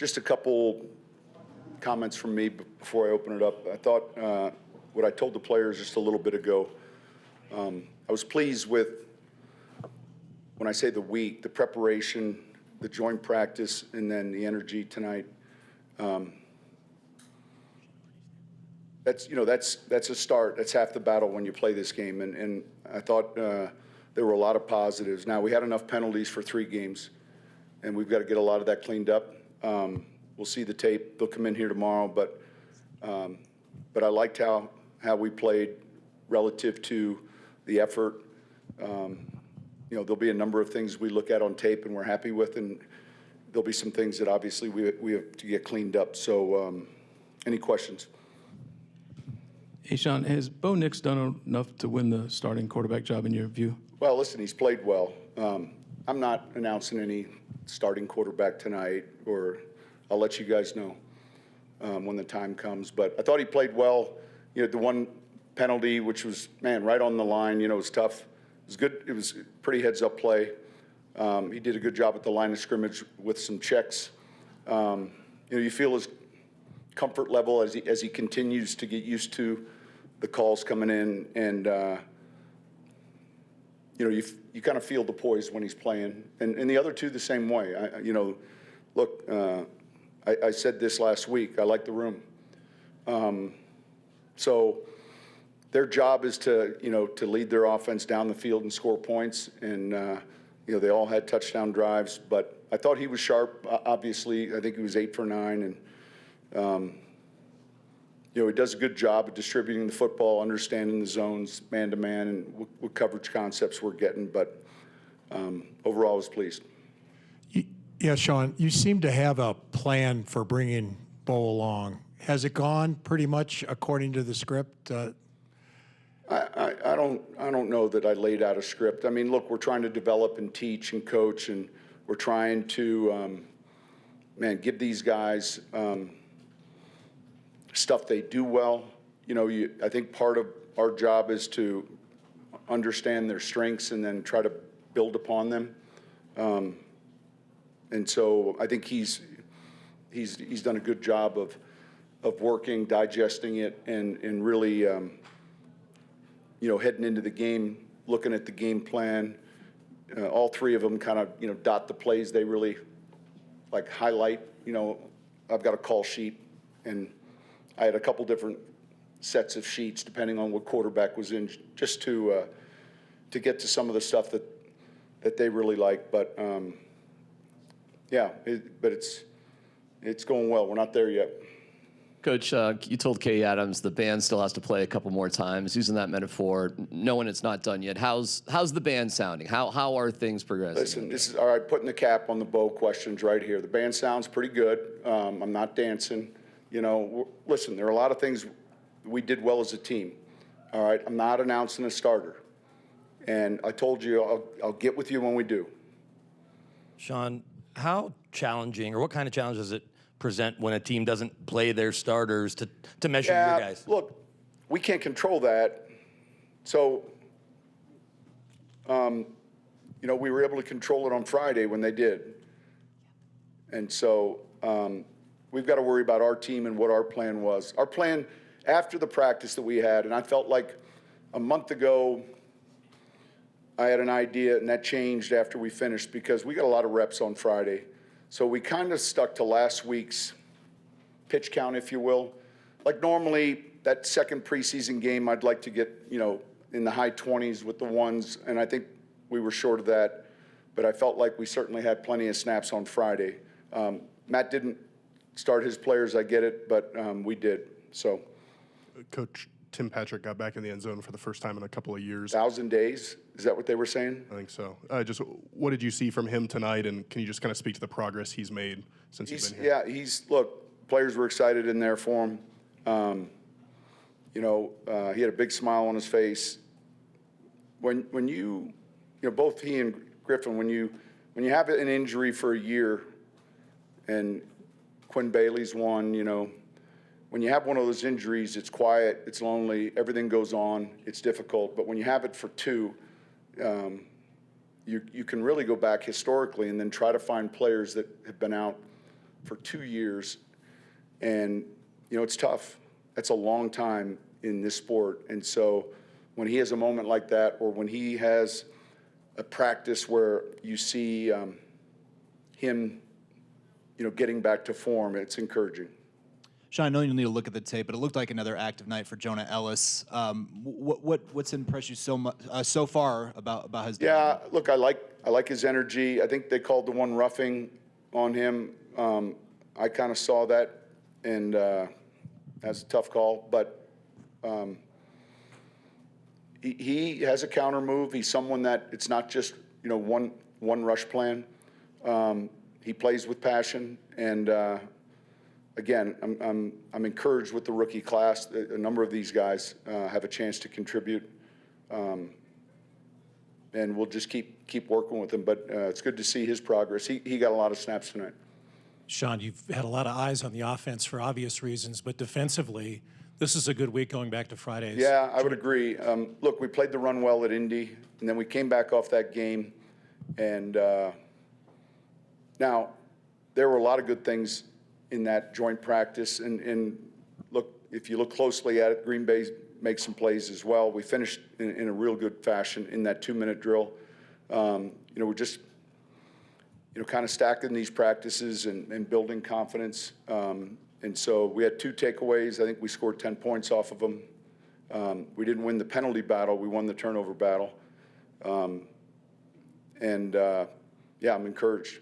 Just a couple comments from me before I open it up. I thought what I told the players just a little bit ago, I was pleased with, when I say the week, the preparation, the joint practice, and then the energy tonight. That's a start. That's half the battle when you play this game. And I thought there were a lot of positives. Now, we had enough penalties for 3 games, and we've got to get a lot of that cleaned up. We'll see the tape. They'll come in here tomorrow, but I liked how we played relative to the effort. There'll be a number of things we look at on tape and we're happy with, and there'll be some things that obviously we have to get cleaned up. So, any questions? Hey, Sean, has Bo Nix done enough to win the starting quarterback job in your view? Well, listen, he's played well. I'm not announcing any starting quarterback tonight, or I'll let you guys know when the time comes. But I thought he played well. The one penalty, which was, right on the line, it was tough. It was good. It was pretty heads-up play. He did a good job at the line of scrimmage with some checks. You feel his comfort level as he continues to get used to the calls coming in, and you kind of feel the poise when he's playing, and the other two the same way. I said this last week. I like the room, so their job is to lead their offense down the field and score points, and they all had touchdown drives. But I thought he was sharp. Obviously, I think he was 8 for 9, and he does a good job of distributing the football, understanding the zones, man-to-man, and what coverage concepts we're getting. But overall, I was pleased. Yeah, Sean, you seem to have a plan for bringing Bo along. Has it gone pretty much according to the script? I don't know that I laid out a script. I mean, look, we're trying to develop and teach and coach, and we're trying to, give these guys stuff they do well. I think part of our job is to understand their strengths and then try to build upon them. And so I think he's done a good job of working, digesting it, and really, heading into the game, looking at the game plan. All 3 of them kind of, dot the plays they really highlight. I've got a call sheet, and I had a couple different sets of sheets depending on what quarterback was in, just to get to some of the stuff that they really like. But it's going well. We're not there yet. Coach, you told Kay Adams the band still has to play a couple more times, using that metaphor, knowing it's not done yet. How's the band sounding? How are things progressing? Listen, this is all right, putting the cap on the Bo questions right here. The band sounds pretty good. I'm not dancing. Listen, there are a lot of things we did well as a team. All right, I'm not announcing a starter. And I told you I'll get with you when we do. Sean, how challenging, or what kind of challenge does it present when a team doesn't play their starters to measure your guys? Look, we can't control that. So, we were able to control it on Friday when they did. And so we've got to worry about our team and what our plan was. Our plan after the practice that we had, and I felt like a month ago I had an idea, and that changed after we finished because we got a lot of reps on Friday. So we kind of stuck to last week's pitch count, if you will. Like normally, that second preseason game, I'd like to get, in the high 20s with the ones, and I think we were short of that. But I felt like we certainly had plenty of snaps on Friday. Matt didn't start his players, I get it, but we did. So, Coach Tim Patrick got back in the end zone for the first time in a couple of years. 1,000 days? Is that what they were saying? I think so. Just what did you see from him tonight, and can you just kind of speak to the progress he's made since he's been here? Yeah, look, players were excited in there for him. He had a big smile on his face. When both he and Griffin, when you have an injury for a year, and Quinn Bailey's one, when you have one of those injuries, it's quiet, it's lonely, everything goes on, it's difficult. But when you have it for 2, you can really go back historically and then try to find players that have been out for 2 years. And, it's tough. That's a long time in this sport. And so when he has a moment like that, or when he has a practice where you see him, getting back to form, it's encouraging. Sean, I know you need to look at the tape, but it looked like another active night for Jonah Ellis. What's impressed you so far about his Yeah, development? look, I like his energy. I think they called the one roughing on him. I kind of saw that, and that's a tough call. But he has a counter move. He's someone that it's not just one rush plan. He plays with passion, and again, I'm encouraged with the rookie class. A number of these guys have a chance to contribute, and we'll just keep working with him. But it's good to see his progress. He got a lot of snaps tonight. Sean, you've had a lot of eyes on the offense for obvious reasons, but defensively, this is a good week going back to Fridays. Yeah, I would agree. Look, we played the run well at Indy, and then we came back off that game. And now, there were a lot of good things in that joint practice. And look, if you look closely at it, Green Bay makes some plays as well. We finished in a real good fashion in that 2-minute drill. We're just kind of stacking these practices and building confidence. And so we had 2 takeaways. I think we scored 10 points off of them. We didn't win the penalty battle. We won the turnover battle. I'm encouraged.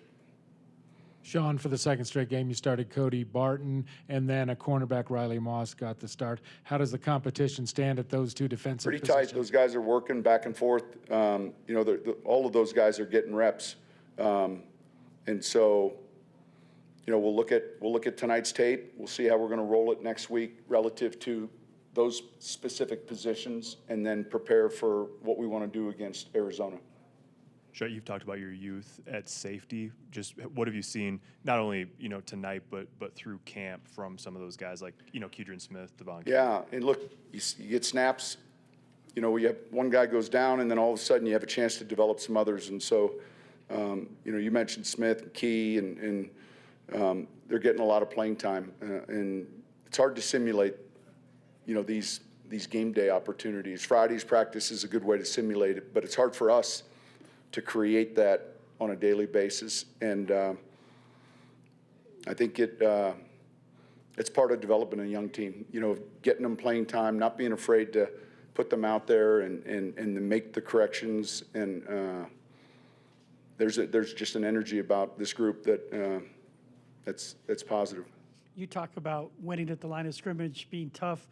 Sean, for the second straight game, you started Cody Barton, and then a cornerback, Riley Moss, got the start. How does the competition stand at those 2 defensive Pretty positions? tight. Those guys are working back and forth. All of those guys are getting reps. And so, we'll look at tonight's tape. We'll see how we're going to roll it next week relative to those specific positions, and then prepare for what we want to do against Arizona. Sean, you've talked about your youth at safety. Just what have you seen, not only tonight, but through camp from some of those guys like Kedron Smith, Devon? Yeah, and look, you get snaps. You have one guy goes down, and then all of a sudden you have a chance to develop some others. And so, you mentioned Smith and Key, and they're getting a lot of playing time, and it's hard to simulate, these game day opportunities. Friday's practice is a good way to simulate it, but it's hard for us to create that on a daily basis. And I think it's part of developing a young team, getting them playing time, not being afraid to put them out there and to make the corrections. And there's just an energy about this group that's positive. You talk about winning at the line of scrimmage, being tough.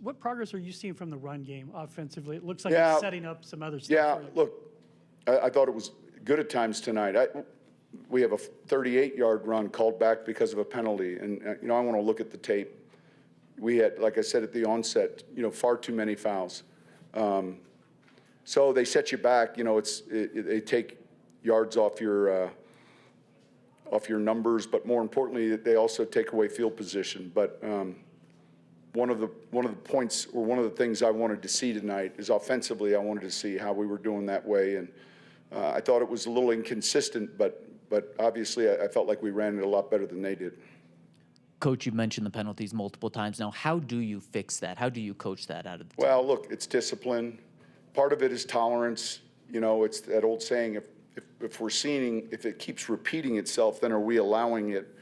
What progress are you seeing from the run game offensively? It looks like it's setting up some other stuff. Yeah, for you. look, I thought it was good at times tonight. We have a 38-yard run called back because of a penalty, and I want to look at the tape. We had, like I said at the onset, far too many fouls. So they set you back. They take yards off your numbers, but more importantly, they also take away field position. But one of the points, or one of the things I wanted to see tonight is offensively. I wanted to see how we were doing that way, and I thought it was a little inconsistent, but obviously I felt like we ran it a lot better than they did. Coach, you've mentioned the penalties multiple times now. How do you fix that? How do you coach that out of the team? Well, look, it's discipline. Part of it is tolerance. It's that old saying, if we're seeing, if it keeps repeating itself, then are we allowing it?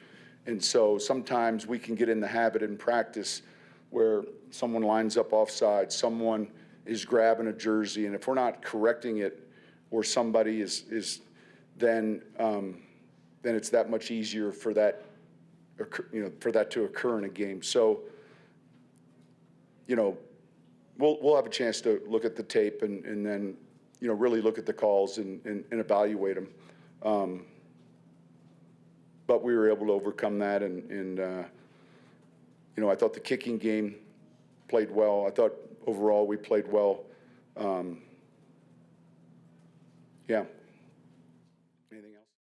And so sometimes we can get in the habit in practice where someone lines up offside, someone is grabbing a jersey, and if we're not correcting it, or somebody is then it's that much easier for that to occur in a game. So, we'll have a chance to look at the tape and then really look at the calls and evaluate them. But we were able to overcome that, and I thought the kicking game played well. I thought overall we played well. Yeah.